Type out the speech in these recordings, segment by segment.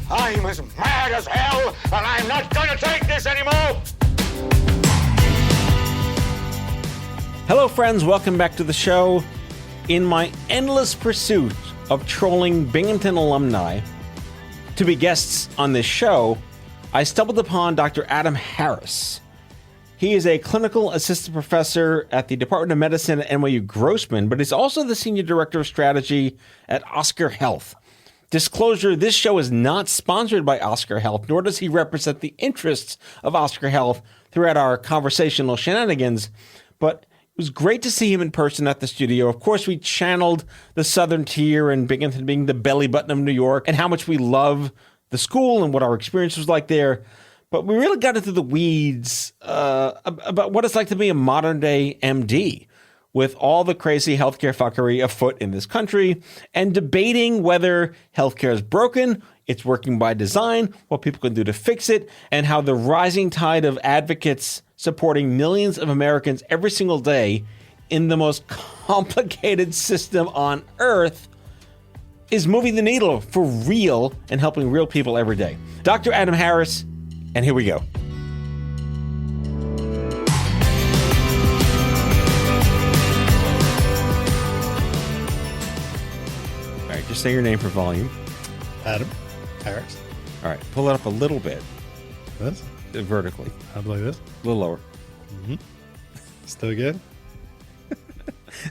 I'm as mad as hell, and I'm not going to take this anymore! Hello, friends. Welcome back to the show. In my endless pursuit of trolling Binghamton alumni to be guests on this show, I stumbled upon Dr. Adam Harris. He is a clinical assistant professor at the Department of Medicine at NYU Grossman, but he's also the senior director of strategy at Oscar Health. Disclosure, this show is not sponsored by Oscar Health, nor does he represent the interests of Oscar Health throughout our conversational shenanigans, but it was great to see him in person at the studio. Of course, we channeled the Southern Tier and Binghamton being the belly button of New York and how much we love the school and what our experience was like there. But we really got into the weeds about what it's like to be a modern-day MD with all the crazy healthcare fuckery afoot in this country and debating whether healthcare is broken, it's working by design, what people can do to fix it, and how the rising tide of advocates supporting millions of Americans every single day in the most complicated system on earth is moving the needle for real and helping real people every day. Dr. Adam Harris, and here we go. All right, just say your name for volume. Adam Harris. All right, pull it up a little bit. This? Vertically. How like this? A little lower. Mm-hmm. Still good?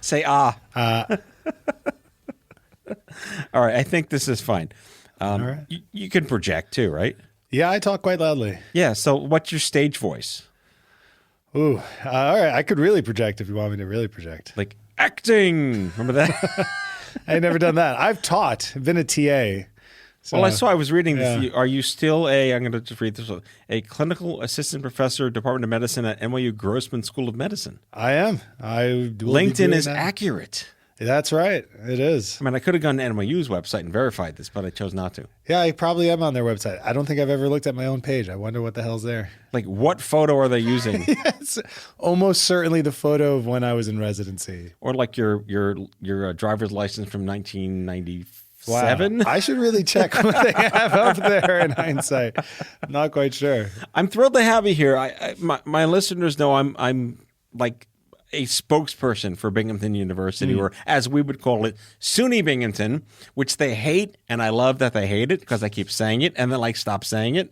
Say ah. All right, I think this is fine. All right. You can project too, right? Yeah, I talk quite loudly. Yeah, so what's your stage voice? Ooh, all right. I could really project if you want me to really project. Like acting. Remember that? I ain't never done that. I've taught, been a TA. So, Well, I saw I was reading this. yeah. Are you still I'm going to just read this one, a clinical assistant professor, Department of Medicine at NYU Grossman School of Medicine? I am. I will be LinkedIn doing is that. accurate. That's right. It is. I mean, I could have gone to NYU's website and verified this, but I chose not to. Yeah, I probably am on their website. I don't think I've ever looked at my own page. I wonder what the hell's there. Like, what photo are they using? It's almost certainly the photo of when I was in residency. Or like your driver's license from 1994. Wow. 7? I should really check what they have up there in hindsight. I'm not quite sure. I'm thrilled to have you here. My listeners know I'm like a spokesperson for Binghamton University, or as we would call it, SUNY Binghamton, which they hate, and I love that they hate it because I keep saying it, and then like stop saying it.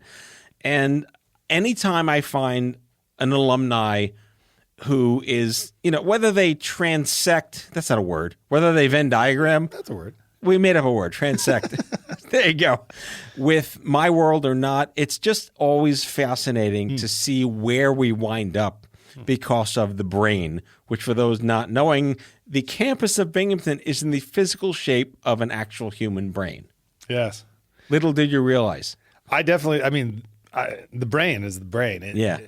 And anytime I find an alumni who is, whether they transect, that's not a word, whether they Venn diagram. That's a word. We made up a word, transect. There you go. With my world or not, it's just always fascinating to see where we wind up because of the brain, which for those not knowing, the campus of Binghamton is in the physical shape of an actual human brain. Yes. Little did you realize. The brain is the brain.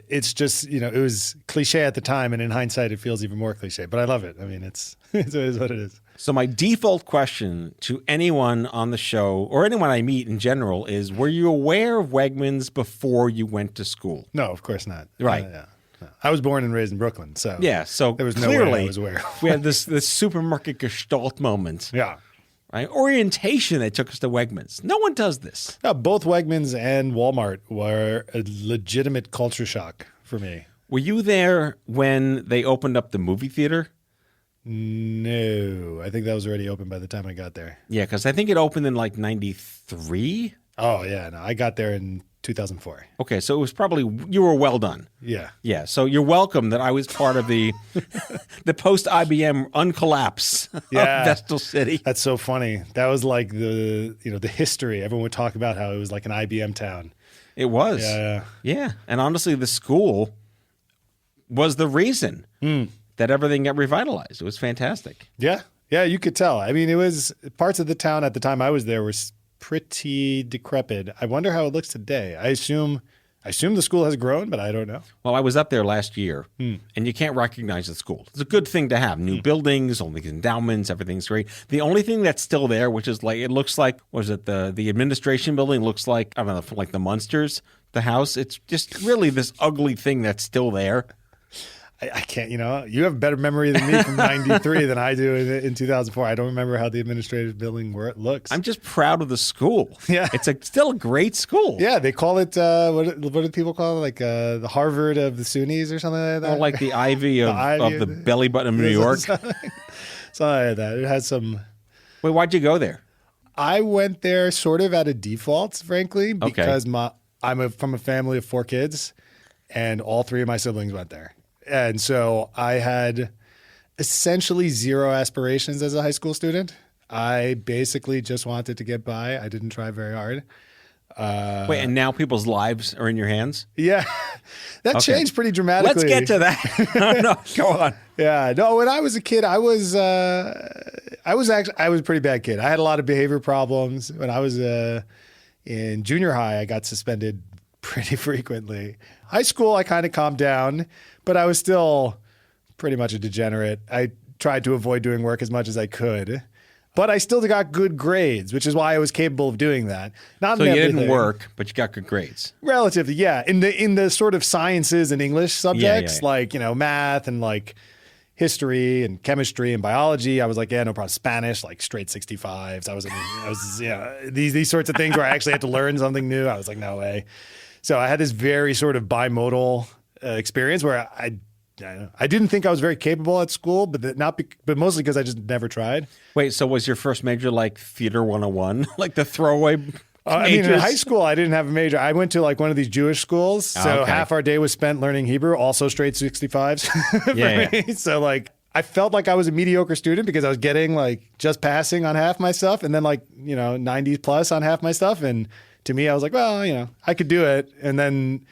It's just, it was cliche at the time, and in hindsight, it feels even more cliche. But I love it. I mean, it is what it is. So my default question to anyone on the show, or anyone I meet in general, is, were you aware of Wegmans before you went to school? No, of course not. Right. Yeah. No. I was born and raised in Brooklyn, so So there was no clearly way I was aware. we had this supermarket gestalt moment. Yeah. Right? Orientation that took us to Wegmans. No one does this. No, both Wegmans and Walmart were a legitimate culture shock for me. Were you there when they opened up the movie theater? No, I think that was already open by the time I got there. Yeah, because I think it opened in like 93. Oh, yeah. No, I got there in 2004. Okay, so it was probably, you were well done. Yeah. Yeah, so you're welcome that I was part of the the post-IBM uncollapse of Vestal City. That's so funny. That was like the history. Everyone would talk about how it was like an IBM town. It was. Yeah. And honestly, the school was the reason that everything got revitalized. It was fantastic. Yeah. Yeah, you could tell. I mean, it was parts of the town at the time I was there were pretty decrepit. I wonder how it looks today. I assume the school has grown, but I don't know. Well, I was up there last year, and you can't recognize the school. It's a good thing to have. New buildings, all these endowments, everything's great. The only thing that's still there, which is like, it looks like, was it the administration building looks like, I don't know, like the Munsters, the house. It's just really this ugly thing that's still there. I can't, you have a better memory than me from 93 than I do in 2004. I don't remember how the administrative building looks. I'm just proud of the school. Yeah. It's still a great school. Yeah, they call it, what do people call it? Like the Harvard of the Sunnis or something like that? Or like the Ivy of the belly button of New York. Something like that. It has some... Wait, why'd you go there? I went there sort of out of default, frankly, because I'm from a family of 4 kids, and all 3 of my siblings went there. And so I had essentially 0 aspirations as a high school student. I basically just wanted to get by. I didn't try very hard. Wait, and now people's lives are in your hands? Yeah, that changed pretty dramatically. Let's get to that. No, go on. Yeah, no. When I was a kid, I was a pretty bad kid. I had a lot of behavior problems. When I was in junior high, I got suspended pretty frequently. High school, I kind of calmed down, but I was still pretty much a degenerate. I tried to avoid doing work as much as I could. But I still got good grades, which is why I was capable of doing that. Not so in you everything. didn't work, but you got good grades. Relatively, yeah. In the sort of sciences and English subjects, Yeah. like math and like history and chemistry and biology, I was like, yeah, no problem. Spanish, like straight 65s. I was these sorts of things where I actually had to learn something new. I was like, no way. So I had this very sort of bimodal experience where I didn't think I was very capable at school, but but mostly because I just never tried. Wait, so was your first major like Theater 101, like the throwaway? I mean, in high school, I didn't have a major. I went to like one of these Jewish schools, so half our day was spent learning Hebrew, also straight 65s for me. So like, I felt like I was a mediocre student because I was getting like just passing on half my stuff, and then like 90 plus on half my stuff. And to me, I was like, well, I could do it. And then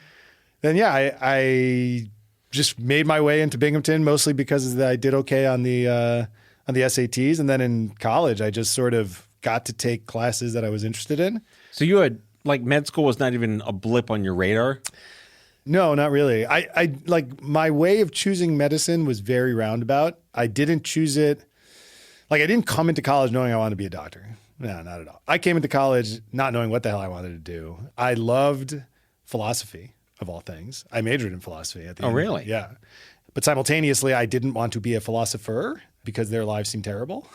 I just made my way into Binghamton mostly because I did okay on the SATs, and then in college I just sort of got to take classes that I was interested in. So you had like med school was not even a blip on your radar? No, not really. I like my way of choosing medicine was very roundabout. I didn't choose it like I didn't come into college knowing I wanted to be a doctor. No, not at all. I came into college not knowing what the hell I wanted to do. I loved philosophy. Of all things, I majored in philosophy at the end. Oh, really? Yeah. But simultaneously, I didn't want to be a philosopher because their lives seemed terrible.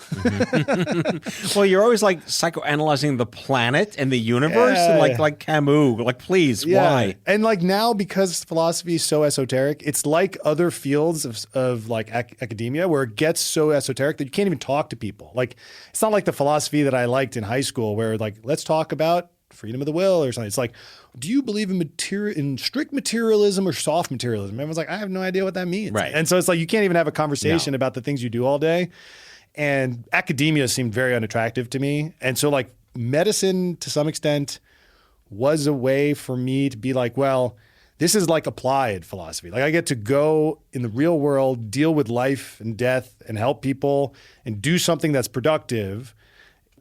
Well, you're always like psychoanalyzing the planet and the universe, and like Camus. Like, please, why? And like now, because philosophy is so esoteric, it's like other fields of like academia where it gets so esoteric that you can't even talk to people. Like, it's not like the philosophy that I liked in high school where like, let's talk about freedom of the will or something. It's like, do you believe in strict materialism or soft materialism? Everyone's like, I have no idea what that means. Right. And so it's like, you can't even have a conversation about the things you do all day. And academia seemed very unattractive to me. And so like medicine to some extent was a way for me to be like, well, this is like applied philosophy. Like I get to go in the real world, deal with life and death and help people and do something that's productive.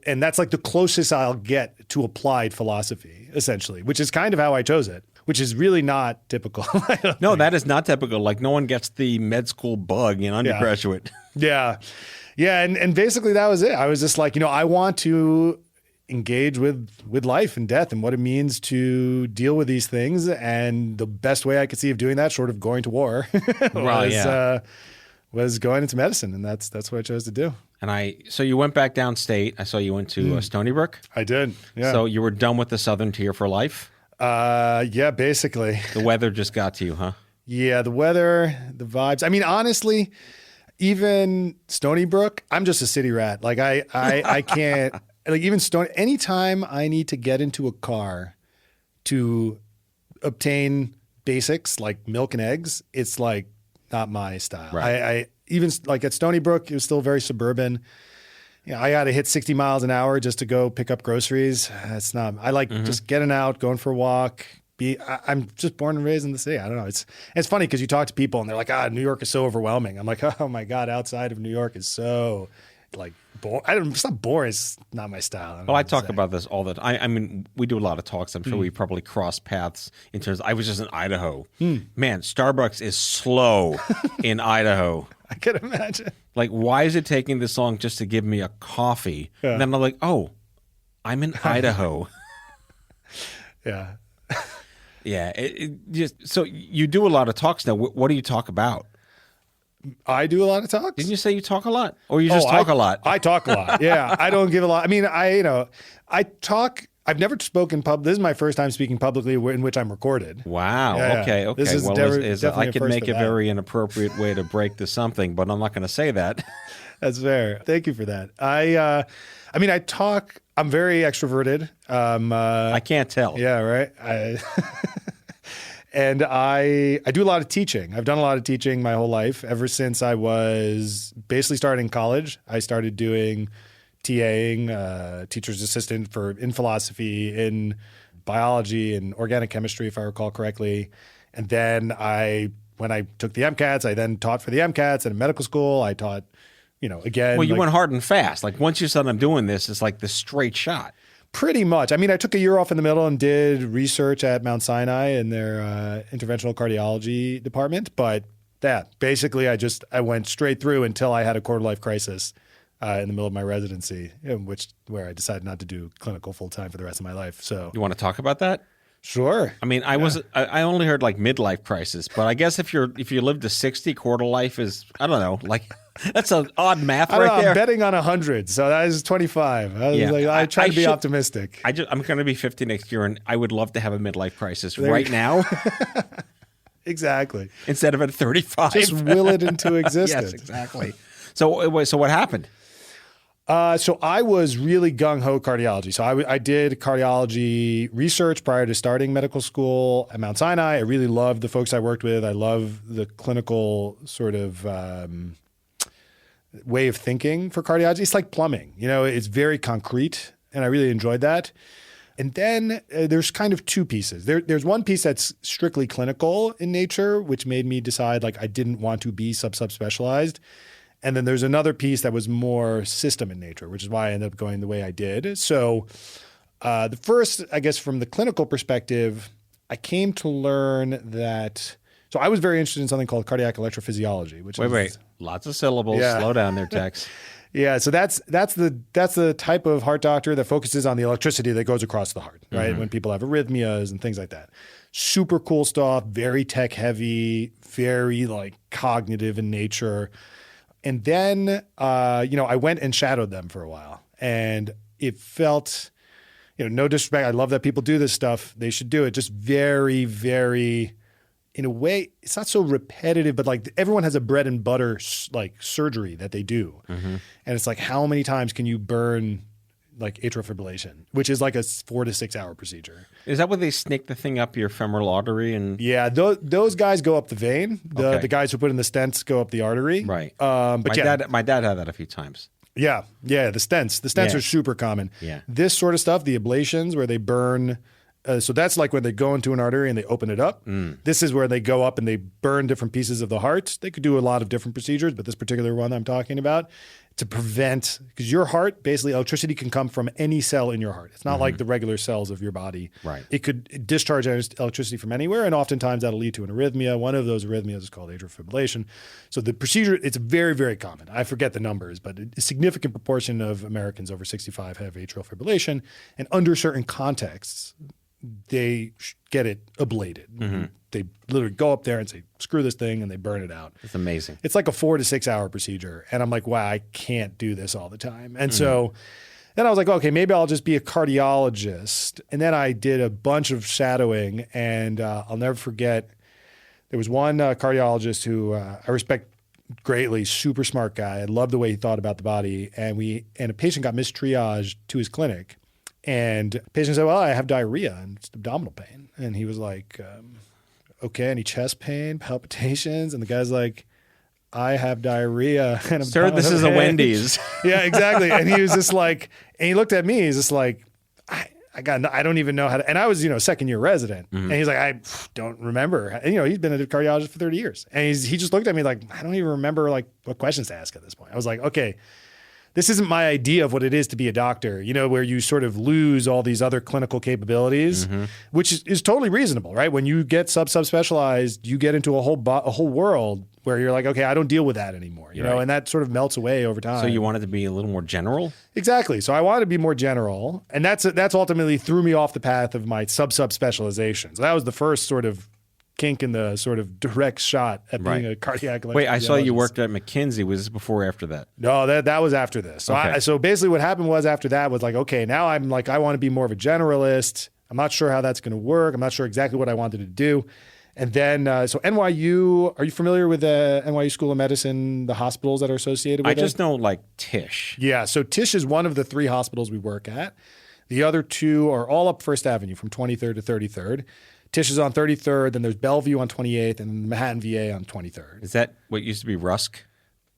And that's like the closest I'll get to applied philosophy, essentially, which is kind of how I chose it, which is really not typical. No, that is not typical. Like no one gets the med school bug in undergraduate. Yeah. And basically that was it. I was just like, I want to engage with life and death and what it means to deal with these things. And the best way I could see of doing that, short of going to war, was going into medicine. And that's what I chose to do. And so you went back downstate. I saw you went to Stony Brook. I did. Yeah. So you were done with the Southern Tier for life? Yeah, basically. The weather just got to you, huh? Yeah, the weather, the vibes. I mean, honestly, even Stony Brook, I'm just a city rat. Like I can't like even anytime I need to get into a car to obtain basics like milk and eggs, it's like not my style. Right. I even like at Stony Brook, it was still very suburban. I got to hit 60 miles an hour just to go pick up groceries. It's not, I like just getting out, going for a walk. I'm just born and raised in the city. I don't know. It's funny because you talk to people and they're like, New York is so overwhelming. I'm like, oh my God, outside of New York is so like, it's not boring. It's not my style. Well, I talk about this all the time. I mean, we do a lot of talks. I'm sure we probably cross paths in terms I was just in Idaho. Man, Starbucks is slow in Idaho. I can imagine. Like, why is it taking this long just to give me a coffee? Yeah. And then I'm like, oh, I'm in Idaho. Yeah. Yeah. So you do a lot of talks now. What do you talk about? I do a lot of talks. Didn't you say you talk a lot? Or you just talk a lot? I talk a lot. Yeah. I don't give a lot. I mean, I talk. I've never spoken This is my first time speaking publicly in which I'm recorded. Wow. Yeah. Okay. This is Well, definitely I a could first make for a that. very inappropriate way to break to something, but I'm not going to say that. That's fair. Thank you for that. I mean, I talk. I'm very extroverted. I can't tell. Yeah, right. And I do a lot of teaching. I've done a lot of teaching my whole life. Ever since I was basically starting college, I started doing TAing, teacher's assistant in philosophy, in biology and organic chemistry, if I recall correctly. And then when I took the MCATs, I then taught for the MCATs. And in medical school, I taught, again. Well, you went hard and fast. Like once you said I'm doing this, it's like the straight shot. Pretty much. I mean, I took a year off in the middle and did research at Mount Sinai in their interventional cardiology department. But basically, I went straight through until I had a quarter life crisis in the middle of my residency, where I decided not to do clinical full time for the rest of my life. So You want to talk about that? Sure. I mean, I only heard like midlife crisis, but I guess if you live to 60, quarter life is, I don't know, like that's an odd math I don't right know, there. I'm betting on 100, so that is 25. I try to be optimistic. I'm going to be 50 next year, and I would love to have a midlife crisis right now Exactly. instead of at 35. Just will it into existence. Yes, exactly. So what happened? So I was really gung-ho cardiology. So I did cardiology research prior to starting medical school at Mount Sinai. I really loved the folks I worked with. I love the clinical sort of way of thinking for cardiology. It's like plumbing. It's very concrete, and I really enjoyed that. And then there's kind of two pieces. There's one piece that's strictly clinical in nature, which made me decide like I didn't want to be subspecialized. And then there's another piece that was more system in nature, which is why I ended up going the way I did. So the first, I guess, from the clinical perspective, I came to learn that. So I was very interested in something called cardiac electrophysiology, which Wait, lots of syllables. Yeah. Slow down there, Tex. Yeah, so that's the type of heart doctor that focuses on the electricity that goes across the heart, right? When people have arrhythmias and things like that. Super cool stuff, very tech heavy, very like cognitive in nature. And then, I went and shadowed them for a while, and it felt, no disrespect. I love that people do this stuff. They should do it. Just very, very, in a way, it's not so repetitive, but like everyone has a bread and butter like surgery that they do. And it's like, how many times can you burn like atrial fibrillation, which is like a 4 to 6 hour procedure. Is that where they snake the thing up your femoral artery? And Yeah, those guys go up the vein. The guys who put in the stents go up the artery. Right. But my dad had that a few times. Yeah, the stents. The stents Yeah. are super common. Yeah. This sort of stuff, the ablations where they burn. So that's like when they go into an artery and they open it up. This is where they go up and they burn different pieces of the heart. They could do a lot of different procedures, but this particular one I'm talking about to prevent, because your heart, basically electricity can come from any cell in your heart. It's not like the regular cells of your body. Right. It could discharge electricity from anywhere, and oftentimes that'll lead to an arrhythmia. One of those arrhythmias is called atrial fibrillation. So the procedure, it's very, very common. I forget the numbers, but a significant proportion of Americans over 65 have atrial fibrillation, and under certain contexts, they get it ablated. They literally go up there and say, screw this thing, and they burn it out. It's amazing. It's like a 4 to 6 hour procedure. And I'm like, wow, I can't do this all the time. And so then I was like, okay, maybe I'll just be a cardiologist. And then I did a bunch of shadowing, and I'll never forget, there was one cardiologist who I respect greatly, super smart guy. I love the way he thought about the body. And a patient got mistriaged to his clinic. And the patient said, well, I have diarrhea and it's abdominal pain. And he was like, okay, any chest pain, palpitations? And the guy's like, I have diarrhea. And Sir, this is a Wendy's. Yeah, exactly. And he was just like, and he looked at me, he's just like, I don't even know how to, and I was, second year resident. And he's like, I don't remember. And, he's been a cardiologist for 30 years. And he just looked at me like, I don't even remember like what questions to ask at this point. I was like, okay, this isn't my idea of what it is to be a doctor, where you sort of lose all these other clinical capabilities, which is totally reasonable, right? When you get subspecialized, you get into a whole world where you're like, okay, I don't deal with that anymore, you know, and that sort of melts away over time. So you wanted to be a little more general? Exactly. So I wanted to be more general, and that's ultimately threw me off the path of my sub specialization. So that was the first sort of kink in the sort of direct shot at being Right. a cardiac electrophysiologist. Wait, I saw you worked at McKinsey. Was this before or after that? No, that was after this. So Okay. so basically what happened was after that was like, okay, now I'm like, I want to be more of a generalist. I'm not sure how that's going to work. I'm not sure exactly what I wanted to do. And then, so NYU, are you familiar with the NYU School of Medicine, the hospitals that are associated with I it? just know like Tisch. Yeah, so Tisch is one of the 3 hospitals we work at. The other 2 are all up First Avenue from 23rd to 33rd. Tisch is on 33rd, then there's Bellevue on 28th, and then Manhattan VA on 23rd. Is that what used to be Rusk?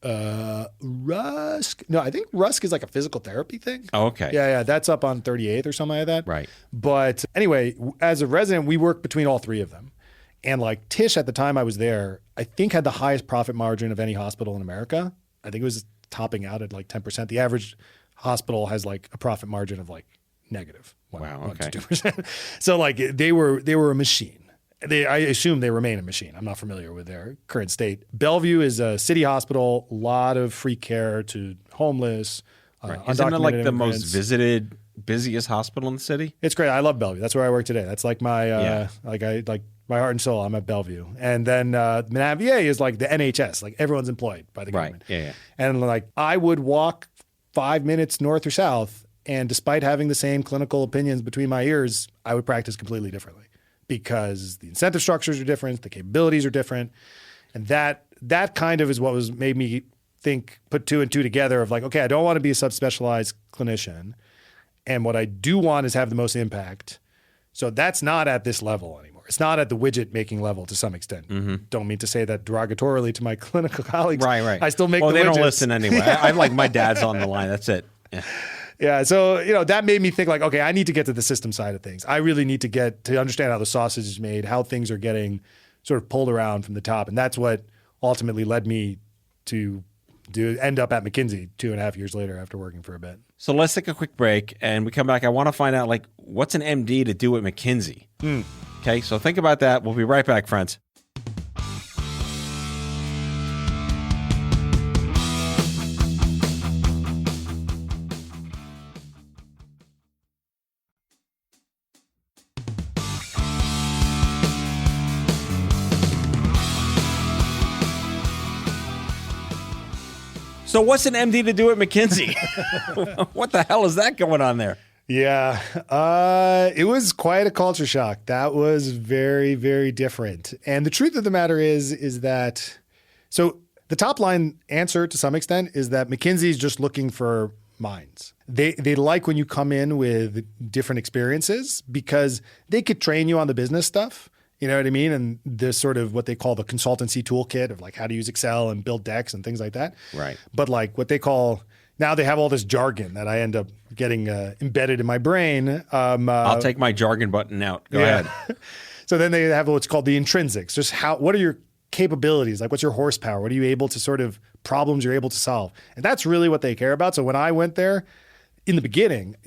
Rusk? No, I think Rusk is like a physical therapy thing. Oh, okay. Yeah, that's up on 38th or something like that. Right. But anyway, as a resident, we worked between all 3 of them. And like Tisch at the time I was there, I think had the highest profit margin of any hospital in America. I think it was topping out at like 10%. The average hospital has like a profit margin of like negative. Wow, 1 to okay. 2%. So like they were a machine. I assume they remain a machine. I'm not familiar with their current state. Bellevue is a city hospital, a lot of free care to homeless, Isn't it like undocumented the most immigrants. visited, busiest hospital in the city? It's great. I love Bellevue. That's where I work today. That's like my like my heart and soul. I'm at Bellevue. And then Manhattan VA is like the NHS. Like everyone's employed by the government. Yeah. And like I would walk 5 minutes north or south, and despite having the same clinical opinions between my ears, I would practice completely differently because the incentive structures are different, the capabilities are different, and that kind of is what was made me think, put 2 and 2 together of like, okay, I don't want to be a subspecialized clinician, and what I do want is have the most impact. So that's not at this level anymore. It's not at the widget making level to some extent. Don't mean to say that derogatorily to my clinical colleagues. Right. I still make well, the they widgets. don't listen anyway. I'm like, my dad's on the line. That's it. Yeah. Yeah, so that made me think like, okay, I need to get to the system side of things. I really need to get to understand how the sausage is made, how things are getting sort of pulled around from the top, and that's what ultimately led me to end up at McKinsey 2.5 years later after working for a bit. So let's take a quick break, and we come back. I want to find out like what's an MD to do at McKinsey. Okay, so think about that. We'll be right back, friends. So what's an MD to do at McKinsey? What the hell is that going on there? Yeah, it was quite a culture shock. That was very, very different. And the truth of the matter is that, so the top line answer to some extent is that McKinsey is just looking for minds. They like when you come in with different experiences because they could train you on the business stuff. You know what I mean? And there's sort of what they call the consultancy toolkit of like how to use Excel and build decks and things like that. Right. But like what they call, now they have all this jargon that I end up getting embedded in my brain. I'll take my jargon button out. Go ahead. So then they have what's called the intrinsics. Just what are your capabilities? Like what's your horsepower? What are you able to sort of problems you're able to solve? And that's really what they care about. So when I went there in the beginning,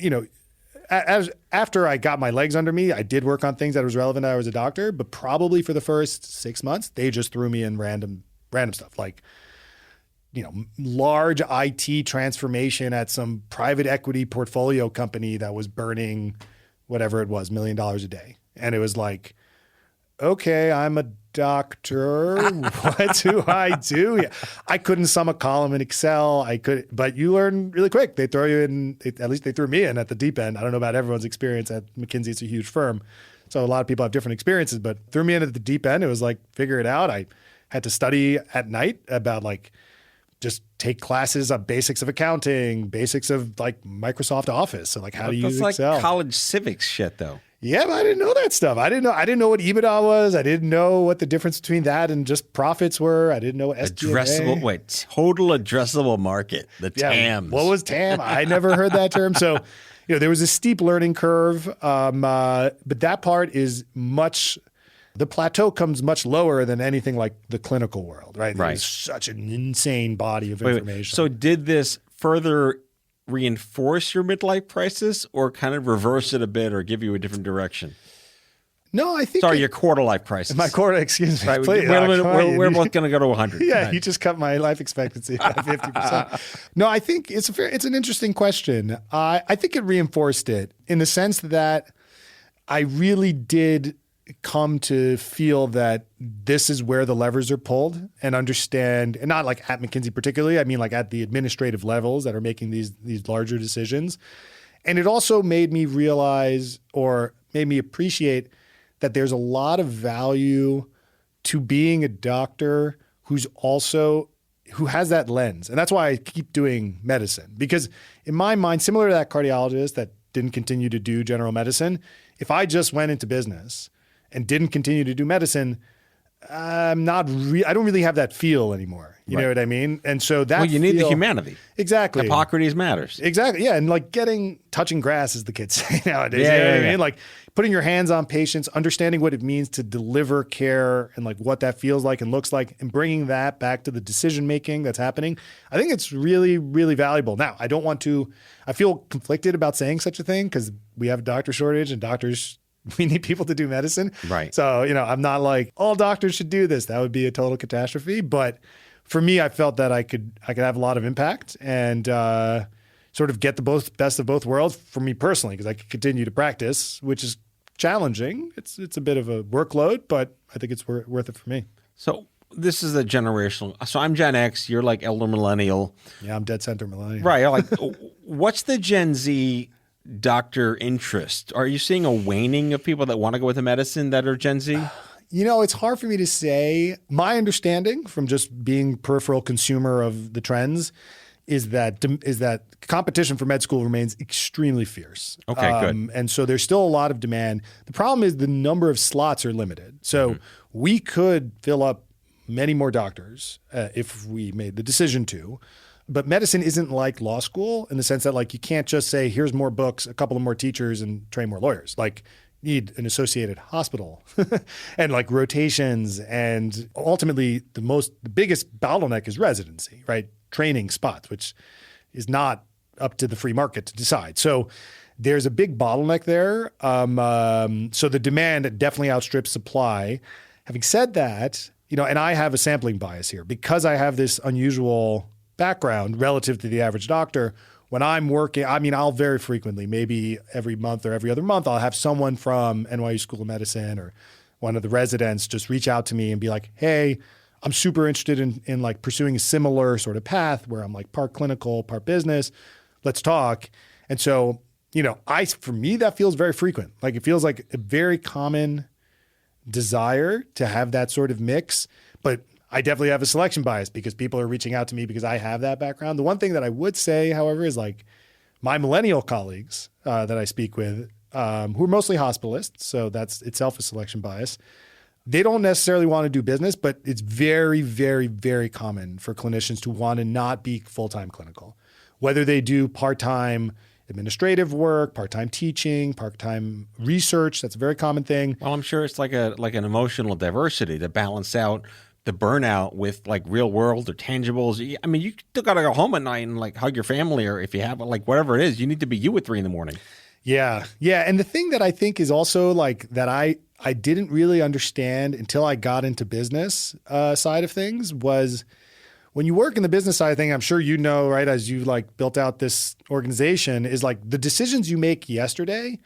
after I got my legs under me, I did work on things that was relevant. I was a doctor, but probably for the first 6 months, they just threw me in random stuff like, large IT transformation at some private equity portfolio company that was burning whatever it was, $1 million a day. And it was like, okay, I'm a doctor. What do I do? Yeah. I couldn't sum a column in Excel. But you learn really quick. They throw you in, at least they threw me in at the deep end. I don't know about everyone's experience at McKinsey. It's a huge firm. So a lot of people have different experiences, but threw me in at the deep end. It was like, figure it out. I had to study at night about like, just take classes on basics of accounting, basics of like Microsoft Office. So like how to use That's Excel. like college civics shit though. Yeah, but I didn't know that stuff. I didn't know what EBITDA was. I didn't know what the difference between that and just profits were. I didn't know what SG&A. Total addressable market, the TAMs. What was TAM? I never heard that term. So, there was a steep learning curve, but that part is the plateau comes much lower than anything like the clinical world, right? Right. There's such an insane body of information. So did this further reinforce your midlife crisis or kind of reverse it a bit or give you a different direction? No, I think... Sorry, your quarter life crisis. My quarter, excuse me. Right, Please, we're both going to go to 100. Yeah, Right. you just cut my life expectancy by 50%. No, I think it's an interesting question. I think it reinforced it in the sense that I really did come to feel that this is where the levers are pulled and understand, and not like at McKinsey particularly, I mean like at the administrative levels that are making these larger decisions. And it also made me realize, or made me appreciate, that there's a lot of value to being a doctor who has that lens. And that's why I keep doing medicine, because in my mind, similar to that cardiologist that didn't continue to do general medicine, if I just went into business and didn't continue to do medicine, I don't really have that feel anymore. You know what I mean? And so that you need the humanity. Exactly. Hippocrates matters. Exactly. Yeah. And like touching grass, as the kids say nowadays. You know what I mean? Like putting your hands on patients, understanding what it means to deliver care and like what that feels like and looks like, and bringing that back to the decision making that's happening. I think it's really, really valuable. Now, I feel conflicted about saying such a thing because we have a doctor shortage and we need people to do medicine. Right. So, I'm not like all doctors should do this. That would be a total catastrophe. But for me, I felt that I could have a lot of impact and sort of get the best of both worlds for me personally, because I could continue to practice, which is challenging. It's a bit of a workload, but I think it's worth it for me. So this is a generational. So I'm Gen X. You're like elder millennial. Yeah, I'm dead center millennial. Right. Like, what's the Gen Z doctor interest? Are you seeing a waning of people that want to go into medicine that are Gen Z? It's hard for me to say. My understanding from just being peripheral consumer of the trends is that competition for med school remains extremely fierce. Okay, good. And so there's still a lot of demand. The problem is the number of slots are limited. So we could fill up many more doctors if we made the decision to. But medicine isn't like law school in the sense that like you can't just say, here's more books, a couple of more teachers, and train more lawyers. Like you need an associated hospital and like rotations. And ultimately the biggest bottleneck is residency, right? Training spots, which is not up to the free market to decide. So there's a big bottleneck there. So the demand definitely outstrips supply. Having said that, and I have a sampling bias here because I have this unusual background relative to the average doctor. When I'm working, I'll very frequently, maybe every month or every other month, I'll have someone from NYU School of Medicine or one of the residents just reach out to me and be like, hey, I'm super interested in like pursuing a similar sort of path where I'm like part clinical, part business. Let's talk. And so, for me, that feels very frequent. Like it feels like a very common desire to have that sort of mix, but I definitely have a selection bias because people are reaching out to me because I have that background. The one thing that I would say, however, is like my millennial colleagues that I speak with, who are mostly hospitalists, so that's itself a selection bias. They don't necessarily want to do business, but it's very, very, very common for clinicians to want to not be full-time clinical. Whether they do part-time administrative work, part-time teaching, part-time research, that's a very common thing. Well, I'm sure it's like an emotional diversity to balance out the burnout with like real world or tangibles. I mean, you still got to go home at night and like hug your family, or if you have like whatever it is, you need to be you at 3 a.m. Yeah. Yeah. And the thing that I think is also like that I didn't really understand until I got into business side of things was when you work in the business side of things, I'm sure right, as you like built out this organization, is like the decisions you make yesterday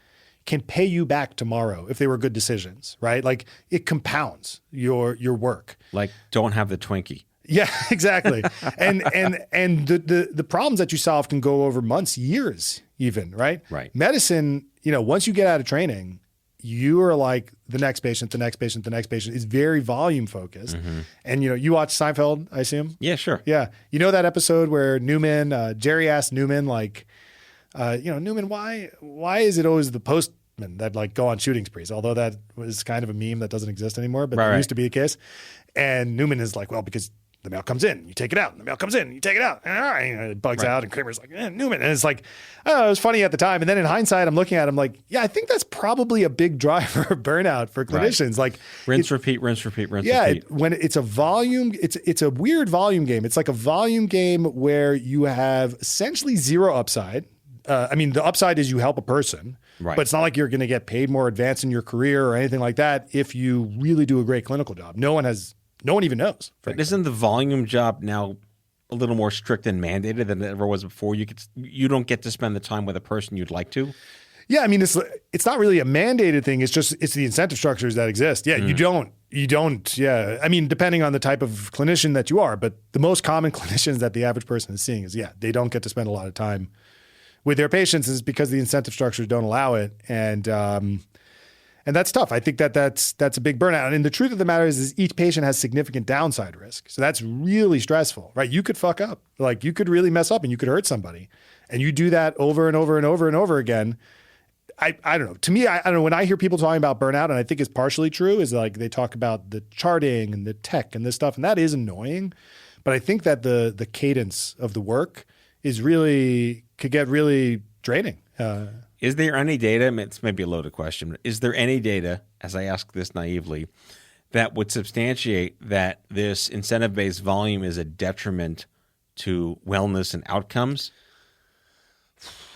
can pay you back tomorrow if they were good decisions, right? Like it compounds your work. Like don't have the Twinkie. Yeah, exactly. and the problems that you solve can go over months, years even, right? Right. Medicine, once you get out of training, you are like the next patient, the next patient, the next patient. It's very volume focused. Mm-hmm. And, you watch Seinfeld, I assume? Yeah, sure. Yeah. That episode where Jerry asked Newman, like, Newman, why is it always the postman that like go on shooting sprees? Although that was kind of a meme that doesn't exist anymore, but it used to be the case. And Newman is like, well, because the mail comes in, you take it out. And the mail comes in, you take it out. And it bugs out, and Kramer's like, Newman. And it's like, it was funny at the time. And then in hindsight, I'm looking at him like, yeah, I think that's probably a big driver of burnout for clinicians. Right. Like rinse, repeat, rinse, repeat. When it's a volume, it's a weird volume game. It's like a volume game where you have essentially zero upside. The upside is you help a person, right, but it's not like you're going to get paid more, advance in your career or anything like that if you really do a great clinical job. No one even knows. But isn't the volume job now a little more strict and mandated than it ever was before? You don't get to spend the time with a person you'd like to? Yeah, I mean, it's not really a mandated thing. It's the incentive structures that exist. Yeah, you don't. Yeah, I mean, depending on the type of clinician that you are, but the most common clinicians that the average person is seeing is, they don't get to spend a lot of time with their patients is because the incentive structures don't allow it, and that's tough. I think that's a big burnout. And the truth of the matter is each patient has significant downside risk, so that's really stressful, right? You could fuck up, like you could really mess up, and you could hurt somebody, and you do that over and over and over and over again. I don't know. To me, I don't know. When I hear people talking about burnout, and I think it's partially true, is like they talk about the charting and the tech and this stuff, and that is annoying. But I think that the cadence of the work could get really draining. Is there any data? It's maybe a loaded question. But is there any data, as I ask this naively, that would substantiate that this incentive-based volume is a detriment to wellness and outcomes?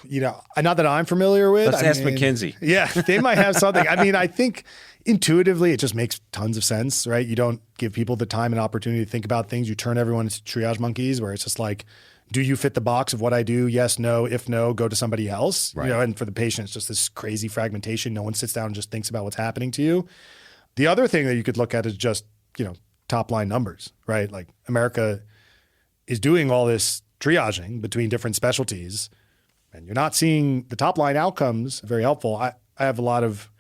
Not that I'm familiar with. Let's ask McKinsey. Yeah, they might have something. I mean, I think intuitively it just makes tons of sense, right? You don't give people the time and opportunity to think about things. You turn everyone into triage monkeys where it's just like, do you fit the box of what I do? Yes, no. If no, go to somebody else. Right. And for the patient, it's just this crazy fragmentation. No one sits down and just thinks about what's happening to you. The other thing that you could look at is just, top line numbers, right? Like America is doing all this triaging between different specialties, and you're not seeing the top line outcomes very helpful. I have a lot of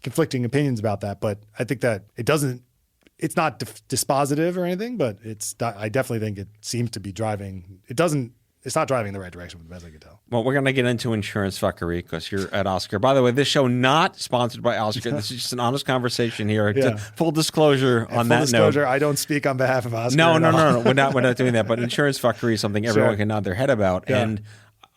conflicting opinions about that, but I think that it's not dispositive or anything, but I definitely think it seems to be driving. It's not driving in the right direction, as I can tell. Well, we're going to get into insurance fuckery because you're at Oscar. By the way, this show not sponsored by Oscar. This is just an honest conversation here. Yeah. Full disclosure on that note. I don't speak on behalf of Oscar. No. We're not doing that. But insurance fuckery is something everyone can nod their head about. Yeah. And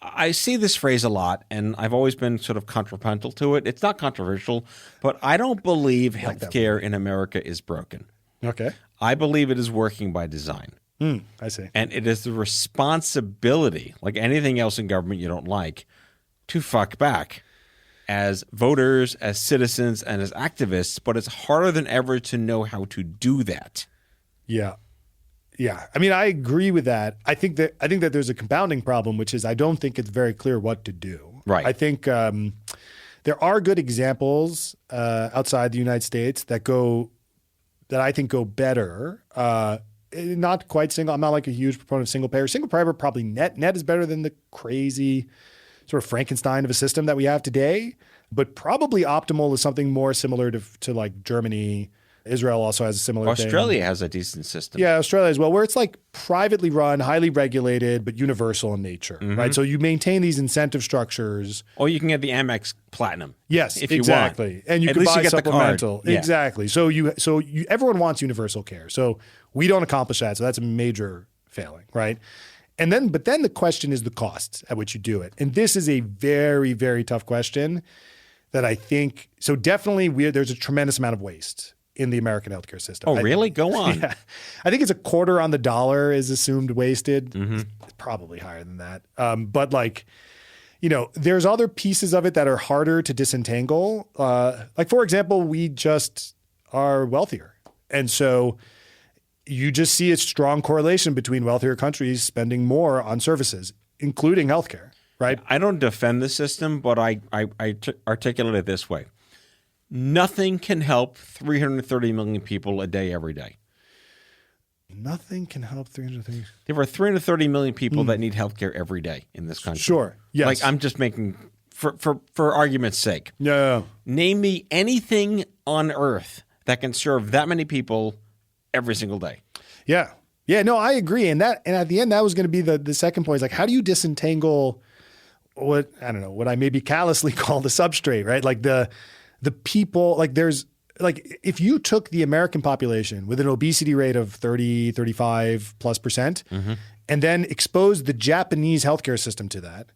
I see this phrase a lot, and I've always been sort of contrapuntal to it. It's not controversial, but I don't believe healthcare in America is broken. Okay. I believe it is working by design. I see. And it is the responsibility, like anything else in government you don't like, to fuck back as voters, as citizens, and as activists. But it's harder than ever to know how to do that. Yeah. Yeah. I mean, I agree with that. I think that there's a compounding problem, which is I don't think it's very clear what to do. Right. I think there are good examples outside the United States that I think go better. Not quite single. I'm not like a huge proponent of single payer. Single payer probably net is better than the crazy sort of Frankenstein of a system that we have today, but probably optimal is something more similar to like Germany. Israel also has a similar thing. Australia has a decent system. Yeah, Australia as well, where it's like privately run, highly regulated, but universal in nature, right? So you maintain these incentive structures. Or you can get the Amex Platinum. Yes, if exactly. You want. And you At can least buy you get supplemental. The card. Yeah. Exactly. So everyone wants universal care. So we don't accomplish that. So that's a major failing, right? But then the question is the costs at which you do it. And this is a very, very tough question that I think, so definitely there's a tremendous amount of waste in the American healthcare system. Oh, really? Go on. Yeah. I think it's $0.25 on the dollar is assumed wasted. It's probably higher than that. But there's other pieces of it that are harder to disentangle. Like, for example, we just are wealthier. And so you just see a strong correlation between wealthier countries spending more on services, including healthcare, right? I don't defend the system, but I articulate it this way. Nothing can help 330 million people a day every day. Nothing can help 330. There are 330 million people that need healthcare every day in this country. Sure. Yes. Like I'm just making for argument's sake. Yeah. Name me anything on earth that can serve that many people every single day. Yeah. Yeah. No, I agree. And at the end, that was going to be the second point. Is like, how do you disentangle what I maybe callously call the substrate, right? Like the people, like there's like, if you took the American population with an obesity rate of 30, 35+%, and then exposed the Japanese healthcare system to that,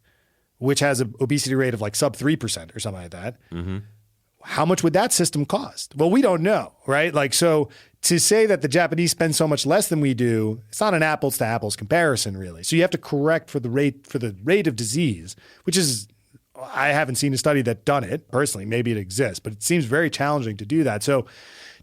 which has an obesity rate of like sub 3% or something like that, how much would that system cost? Well, we don't know, right? Like, so to say that the Japanese spend so much less than we do, it's not an apples to apples comparison, really. So you have to correct for the rate of disease, which is, I haven't seen a study that's done it personally. Maybe it exists, but it seems very challenging to do that. So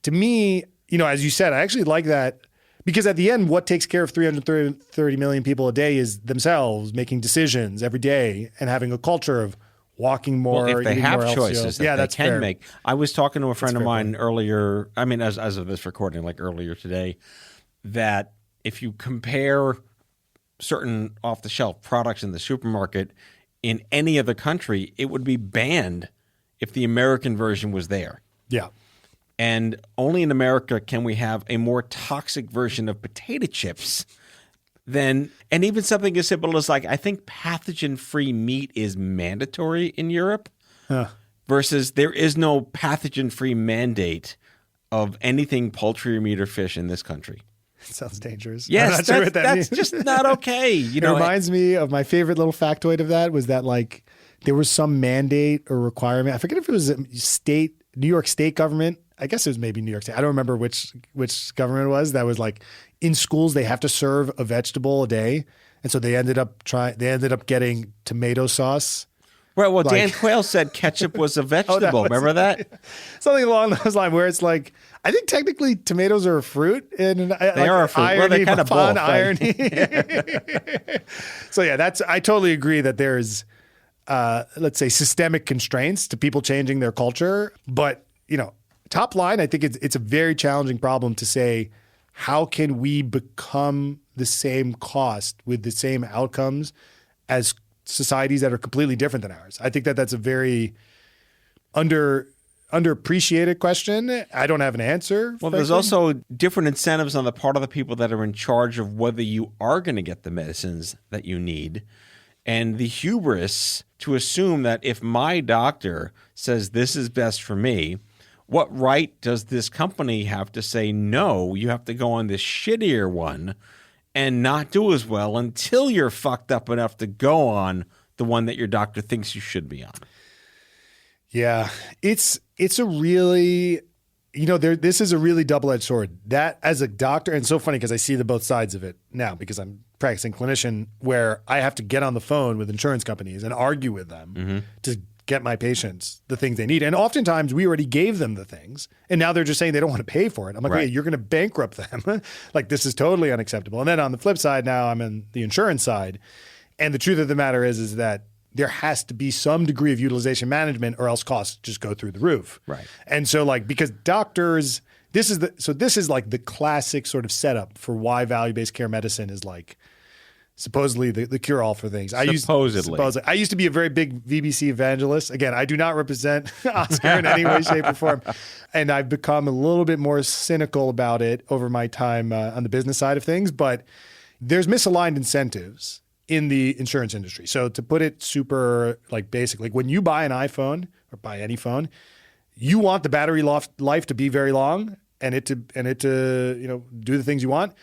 to me, as you said, I actually like that because at the end, what takes care of 330 million people a day is themselves making decisions every day and having a culture of walking more. Well, if they eating have more choices that that's they can fair. make. I was talking to a friend of fair mine earlier, I mean, as of this recording, like earlier today, that if you compare certain off-the-shelf products in the supermarket in any other country, it would be banned if the American version was there. Yeah. And only in America can we have a more toxic version of potato chips than, and even something as simple as like, I think pathogen-free meat is mandatory in Europe versus there is no pathogen-free mandate of anything poultry or meat or fish in this country. Sounds dangerous. Yes, I'm not sure what that that's means. just not okay. You It know, reminds me of my favorite little factoid of that was that like there was some mandate or requirement. I forget if it was a New York State government. I guess it was maybe New York State. I don't remember which government it was that was like in schools they have to serve a vegetable a day, and so they ended up getting tomato sauce. Well, Dan Quayle said ketchup was a vegetable. Remember that? Something along those lines, where it's like, I think technically tomatoes are a fruit, and they are a fruit. Well, they're kind of both. Irony. So yeah, I totally agree that there's, let's say, systemic constraints to people changing their culture. But top line, I think it's a very challenging problem to say, how can we become the same cost with the same outcomes as societies that are completely different than ours? I think that's a very underappreciated question. I don't have an answer. Well, there's also different incentives on the part of the people that are in charge of whether you are going to get the medicines that you need. And the hubris to assume that if my doctor says this is best for me, what right does this company have to say, no, you have to go on this shittier one and not do as well until you're fucked up enough to go on the one that your doctor thinks you should be on? Yeah, it's a really, this is a really double-edged sword. That as a doctor, and it's so funny because I see the both sides of it now because I'm practicing clinician, where I have to get on the phone with insurance companies and argue with them to get my patients the things they need. And oftentimes we already gave them the things and now they're just saying they don't want to pay for it. I'm like, right. Hey, you're going to bankrupt them. Like, this is totally unacceptable. And then on the flip side, now I'm in the insurance side. And the truth of the matter is that there has to be some degree of utilization management or else costs just go through the roof. Right. And so because doctors, this is like the classic sort of setup for why value-based care medicine is like supposedly the cure-all for things. I used to be a very big VBC evangelist. Again, I do not represent Oscar in any way, shape, or form. And I've become a little bit more cynical about it over my time on the business side of things. But there's misaligned incentives in the insurance industry. So to put it super basic, when you buy an iPhone or buy any phone, you want the battery life to be very long and it to do the things you want.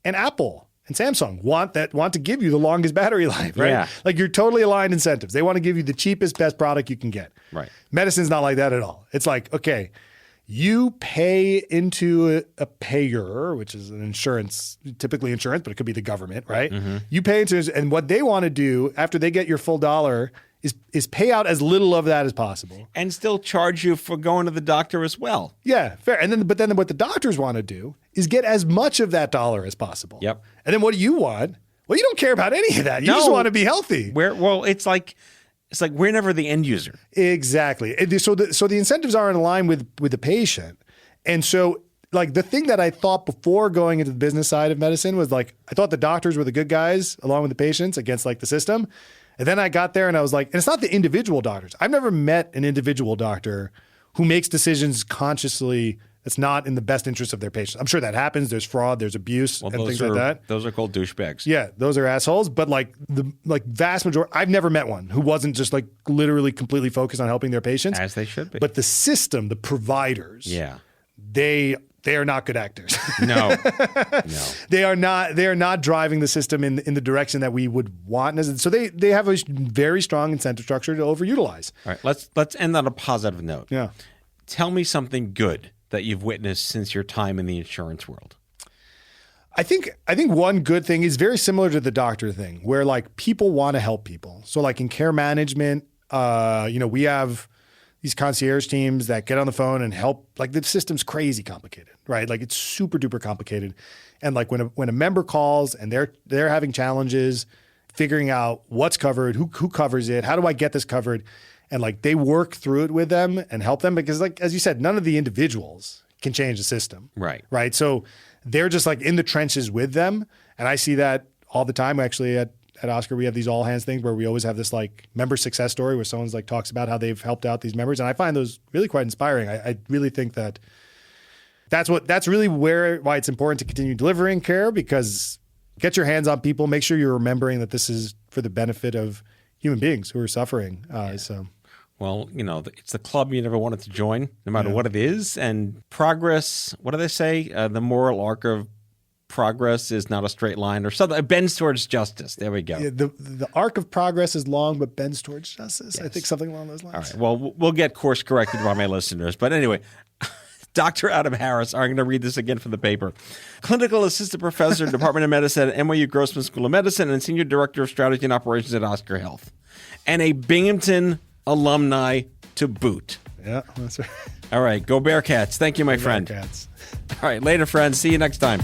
And Apple and Samsung want to give you the longest battery life, right? Yeah. You're totally aligned incentives. They want to give you the cheapest, best product you can get. Right. Medicine's not like that at all. It's like, okay, you pay into a payer, which is an insurance, typically insurance, but it could be the government, right? Mm-hmm. You pay into, and what they want to do after they get your full dollar is pay out as little of that as possible. And still charge you for going to the doctor as well. Yeah, fair. But then what the doctors want to do is get as much of that dollar as possible. Yep. And then what do you want? Well, you don't care about any of that. You just want to be healthy. It's like we're never the end user. Exactly. So the incentives aren't aligned with the patient. And so the thing that I thought before going into the business side of medicine was I thought the doctors were the good guys along with the patients against the system. And then I got there and I was like, and it's not the individual doctors. I've never met an individual doctor who makes decisions consciously that's not in the best interest of their patients. I'm sure that happens. There's fraud, there's abuse, and things like that. Those are called douchebags. Yeah, those are assholes. But the vast majority, I've never met one who wasn't just literally completely focused on helping their patients. As they should be. But the system, the providers, they are not good actors. No. They are not driving the system in the direction that we would want. So they have a very strong incentive structure to overutilize. All right, let's end on a positive note. Yeah. Tell me something good that you've witnessed since your time in the insurance world. I think one good thing is very similar to the doctor thing, where people want to help people. So in care management, we have these concierge teams that get on the phone and help. The system's crazy complicated, right? It's super duper complicated. And when a member calls and they're having challenges, figuring out what's covered, who covers it, how do I get this covered? And like they work through it with them and help them because like, as you said, none of the individuals can change the system. Right. Right. So they're just like in the trenches with them. And I see that all the time. Actually at Oscar, we have these all hands things where we always have this like member success story where someone's like talks about how they've helped out these members. And I find those really quite inspiring. I really think that that's really why it's important to continue delivering care, because get your hands on people, make sure you're remembering that this is for the benefit of human beings who are suffering. So. Well, it's the club you never wanted to join, no matter what it is. And progress, what do they say? The moral arc of progress is not a straight line or something. It bends towards justice. There we go. Yeah, the arc of progress is long, but bends towards justice. Yes. I think something along those lines. All right. Well, we'll get course corrected by my listeners. But anyway, Dr. Adam Harris, I'm going to read this again from the paper. Clinical Assistant Professor, Department of Medicine at NYU Grossman School of Medicine and Senior Director of Strategy and Operations at Oscar Health. And a Binghamton alumni to boot. Yeah, that's right. All right. Go Bearcats. Thank you, my friend. Bearcats. All right. Later, friends. See you next time.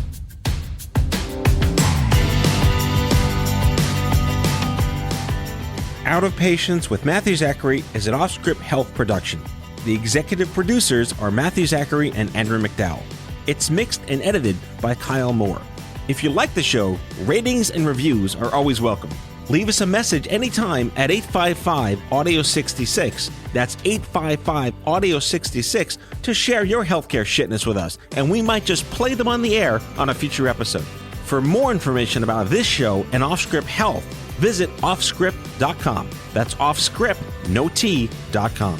Out of Patience with Matthew Zachary is an Off-Script Health production. The executive producers are Matthew Zachary and Andrew McDowell. It's mixed and edited by Kyle Moore. If you like the show, ratings and reviews are always welcome. Leave us a message anytime at 855-AUDIO-66. That's 855-AUDIO-66 to share your healthcare shitness with us, and we might just play them on the air on a future episode. For more information about this show and Off-Script Health, visit offscript.com. That's offscript, no T.com.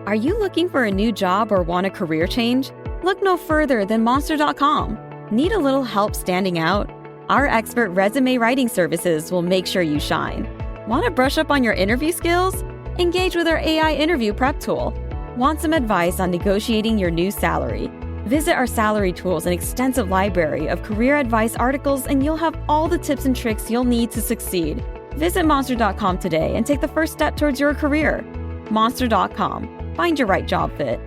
Are you looking for a new job or want a career change? Look no further than Monster.com. Need a little help standing out? Our expert resume writing services will make sure you shine. Want to brush up on your interview skills? Engage with our AI interview prep tool. Want some advice on negotiating your new salary? Visit our salary tools and extensive library of career advice articles, and you'll have all the tips and tricks you'll need to succeed. Visit Monster.com today and take the first step towards your career. Monster.com. Find your right job fit.